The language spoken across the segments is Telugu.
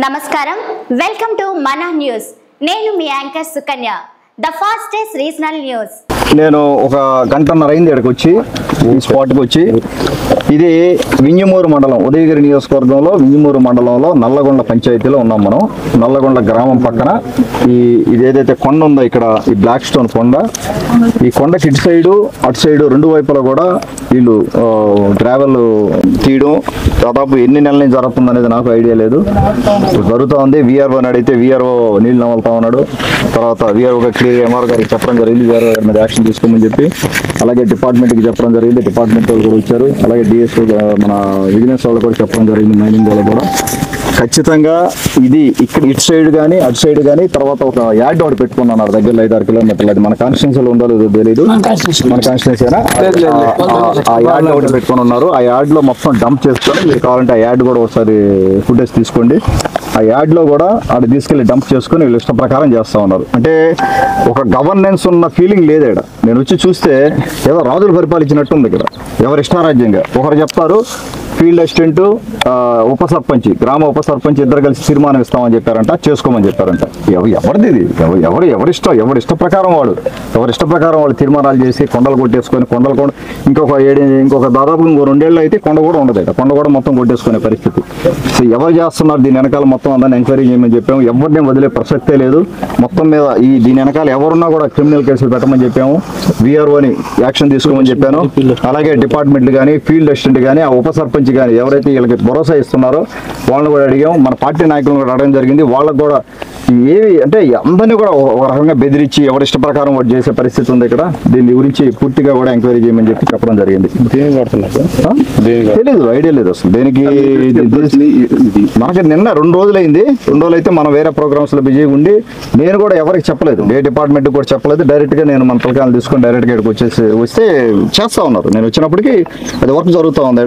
నమస్కారం వెల్కమ్ టు మన న్యూస్ నేను మీ anchor Sukanya the fastest regional news నేను ఒక గంటన్నర అయింది ఇక్కడికి వచ్చి ఈ స్పాట్కి వచ్చి ఇది వింజమూరు మండలం ఉదయగిరి నియోజకవర్గంలో వింజమూరు మండలంలో నల్లగొండ పంచాయతీలో ఉన్నాం మనం నల్లగొండ గ్రామం పక్కన ఇది ఏదైతే కొండ ఉందో ఇక్కడ ఈ బ్లాక్ స్టోన్ కొండ ఈ కొండకి ఇటు సైడు అటు సైడు రెండు వైపులా కూడా వీళ్ళు ట్రావెల్ తీయడం దాదాపు ఎన్ని నెలల నుంచి జరుగుతుంది అనేది నాకు ఐడియా లేదు జరుగుతూ ఉంది విఆర్ఓ అడిగితే విఆర్ఓ నీళ్ళు నమలుతా ఉన్నాడు తర్వాత విఆర్ఓ క్లియర్ ఎంఆర్ గారికి చెప్పడం జరిగింది విఆర్ఓ గారి మీద యాక్షన్ తీసుకోమని చెప్పి అలాగే డిపార్ట్మెంట్కి చెప్పడం జరిగింది డిపార్ట్మెంట్ వాళ్ళు కూడా వచ్చారు అలాగే డిఎస్ఓ మన విజిలెన్స్ వాళ్ళు కూడా చెప్పడం జరిగింది మైనింగ్ వాళ్ళు కూడా ఖచ్చితంగా ఇది ఇక్కడ ఇటు సైడ్ కానీ అటు సైడ్ కానీ తర్వాత ఒక యార్డ్ ఒకటి పెట్టుకున్నారు దగ్గరలో 5-6 కిలోమీటర్లు అది మన కాన్స్టిట్యూన్సీలో ఉందో లేదో తెలియదు మన కాన్స్టిట్యూన్సీనా ఆ యార్డ్ ఒకటి పెట్టుకుని ఉన్నారు ఆ యార్డ్ లో మొత్తం డంప్ చేసుకొని మీరు కావాలంటే ఆ యార్డ్ కూడా ఒకసారి ఫుటేజ్ తీసుకోండి ఆ యార్డ్ లో కూడా అది తీసుకెళ్లి డంప్ చేసుకుని వీళ్ళు ఇష్ట ప్రకారం చేస్తా ఉన్నారు అంటే ఒక గవర్నెన్స్ ఉన్న ఫీలింగ్ లేదు ఇక్కడ నేను వచ్చి చూస్తే ఏదో రాజులు పరిపాలించినట్టు ఉంది ఇక్కడ ఎవరు ఇష్టారాజ్యంగా ఒకరు చెప్తారు ఫీల్డ్ అసిస్టెంట్ ఉప సర్పంచ్ గ్రామ ఉప సర్పంచ్ ఇద్దరు కలిసి తీర్మానం ఇస్తామని చెప్పారంట చేసుకోమని చెప్పారంట ఎవరిది ఇది ఎవరి ఇష్ట ప్రకారం వాళ్ళు తీర్మానాలు చేసి కొండలు కొట్టేసుకొని ఇంకొక దాదాపు ఇంకో 2 ఏళ్ళు అయితే కొండ కూడా ఉండదు కొండ కూడా మొత్తం కొట్టేసుకునే పరిస్థితి సో ఎవరు చేస్తున్నారు దీని వెనకాల మొత్తం అందరిని ఎంక్వైరీ చేయమని చెప్పాము ఎవరిని వదిలే ప్రసక్తే లేదు మొత్తం మీద దీని వెనకాల ఎవరున్నా కూడా క్రిమినల్ కేసులు పెట్టమని చెప్పాము విఆర్ఓని యాక్షన్ తీసుకోమని చెప్పాను అలాగే డిపార్ట్మెంట్ కానీ ఫీల్డ్ అసిస్టెంట్ కానీ ఆ ఉప సర్పంచ్ కానీ ఎవరైతే వీళ్ళకి భరోసా ఇస్తున్నారో వాళ్ళని కూడా అడిగాం మన పార్టీ నాయకులను కూడా అడగడం జరిగింది వాళ్ళకు కూడా ఏవి అంటే అందరినీ కూడా ఒక రకంగా బెదిరించి ఎవరి ఇష్ట ప్రకారం వాడు చేసే పరిస్థితి ఉంది ఇక్కడ దీని గురించి పూర్తిగా కూడా ఎంక్వైరీ చేయమని చెప్పి చెప్పడం జరిగింది తెలీదు ఐడియా లేదు అసలు దేనికి మనకి నిన్న 2 రోజులు అయింది 2 రోజులు అయితే మనం వేరే ప్రోగ్రామ్స్ లో బిజీగా ఉండి నేను కూడా ఎవరికి చెప్పలేదు ఏ డిపార్ట్మెంట్ కూడా చెప్పలేదు డైరెక్ట్ గా నేను మన పిల్లకాయలు తీసుకొని డైరెక్ట్ గా ఇక్కడికి వస్తే చేస్తా ఉన్నారు నేను వచ్చినప్పటికీ అది వర్క్ జరుగుతూ ఉంది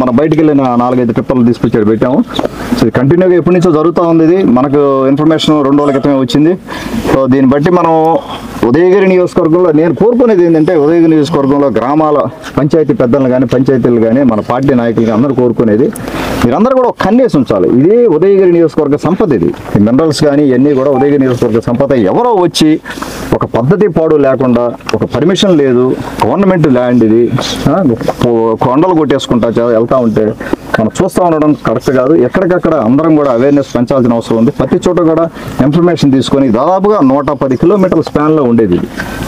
మన బయటికి వెళ్ళిన 4-5 ట్రిప్పులు తీసుకొచ్చాడు పెట్టాము సో కంటిన్యూగా ఎప్పటి నుంచో జరుగుతూ ఉంది ఇది మనకు ఇన్ఫర్మేషన్ 2 రోజుల క్రితమే వచ్చింది సో దీన్ని బట్టి మనం ఉదయగిరి నియోజకవర్గంలో నేను కోరుకునేది ఏంటంటే ఉదయగిరి నియోజకవర్గంలో గ్రామాల పంచాయతీ పెద్దలను కానీ పంచాయతీలు కానీ మన పార్టీ నాయకులు అందరూ కోరుకునేది మీరందరూ కూడా ఒక కన్నేసి ఉంచాలి ఇది ఉదయగిరి నియోజకవర్గ సంపద ఇది మినరల్స్ కానీ ఇవన్నీ కూడా ఉదయగిరి నియోజకవర్గ సంపద ఎవరో వచ్చి ఒక పద్ధతి పాడు లేకుండా ఒక పర్మిషన్ లేదు గవర్నమెంట్ ల్యాండ్ ఇది కొండలు కొట్టేసుకుంటా వెళ్తా ఉంటే మనం చూస్తూ ఉండడం కరెక్ట్ కాదు ఎక్కడికక్కడ అందరం కూడా అవేర్నెస్ పెంచాల్సిన అవసరం ఉంది ప్రతి చోట కూడా ఇన్ఫర్మేషన్ తీసుకొని దాదాపుగా 110 కిలోమీటర్ల స్పాన్లో ఉండేది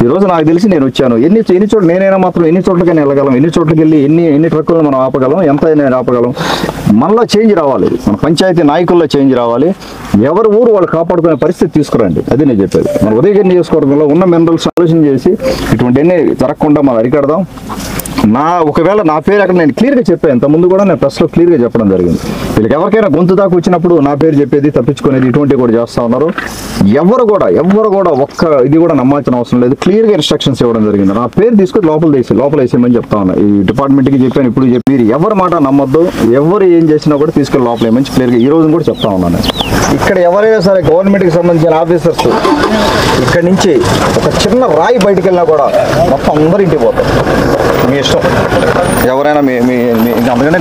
ఈ రోజు నాకు తెలిసి నేను వచ్చాను ఎన్ని చోట్ల నేనైనా మాత్రం ఎన్ని చోట్లకైనా వెళ్ళగలం ఎన్ని చోట్లకి వెళ్ళి ఎన్ని ట్రక్కులను మనం ఆపగలం ఎంత అయినా ఆపగలం మనలో చేంజ్ రావాలి మన పంచాయతీ నాయకుల్లో చేంజ్ రావాలి ఎవరి ఊరు వాళ్ళు కాపాడుకునే పరిస్థితి తీసుకురండి అది నేను చెప్పేది మన ఉదయగిరి నియోజకవర్గంలో ఉన్న మినరల్స్ ఆలోచన చేసి ఇటువంటివన్నీ జరగకుండా మనం అరికడదాం ఒకవేళ నా పేరు అక్కడ నేను క్లియర్గా చెప్పాను ఇంతకుముందు కూడా నేను ప్రెస్లో క్లియర్గా చెప్పడం జరిగింది వీళ్ళకి ఎవరికైనా గొంతు దాకా వచ్చినప్పుడు నా పేరు చెప్పేది తప్పించుకునేది ఇటువంటివి కూడా చేస్తూ ఉన్నారు ఎవరు కూడా ఒక్క ఇది కూడా నమ్మాల్సిన అవసరం లేదు క్లియర్గా ఇన్స్ట్రక్షన్స్ ఇవ్వడం జరిగింది నా పేరు తీసుకొని లోపల వేసేయమని చెప్తా ఉన్నా ఈ డిపార్ట్మెంట్కి చెప్పాను ఇప్పుడు చెప్పి ఎవరి మాట నమ్మొద్దు ఎవరు ఏం చేసినా కూడా తీసుకెళ్ళి లోపల వేయమని క్లియర్గా ఈ రోజు కూడా చెప్తా ఉన్నాను ఇక్కడ ఎవరైనా సరే గవర్నమెంట్కి సంబంధించిన ఆఫీసర్స్ ఇక్కడ నుంచి ఒక చిన్న రాయి బయటకు వెళ్ళినా కూడా మొత్తం అందరూ ఇంటికి పోతారు మీ ఇష్టం ఎవరైనా మీ అందుకనే